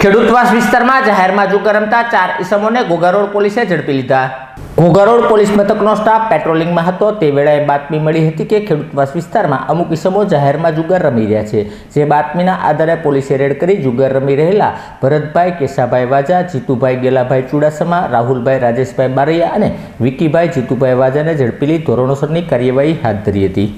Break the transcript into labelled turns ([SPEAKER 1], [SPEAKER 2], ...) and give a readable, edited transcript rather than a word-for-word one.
[SPEAKER 1] ખેડૂતવાસ વિસ્તારમાં જાહેરમાં જુગાર રમતા 4 ઈસમોને ઘોઘા રોડ પોલીસે ઝડપી લીધા। ઘોઘા રોડ પોલીસ મથકનો સ્ટાફ પેટ્રોલિંગમાં હતો તે વેળાએ બાતમી મળી હતી કે ખેડૂતવાસ વિસ્તારમાં અમુક ઈસમો જાહેરમાં જુગાર રમી રહ્યા છે। જે બાતમીના આધારે પોલીસે રેડ કરી જુગાર રમી રહેલા ભરતભાઈ કેશાભાઈ વાજા, જીતુભાઈ ગેલાભાઈ ચુડાસમા, રાહુલભાઈ રાજેશભાઈ બારૈયા અને વિકીભાઈ જીતુભાઈ વાજાને ઝડપી લઈ ધોરણસરની કાર્યવાહી હાથ ધરી હતી।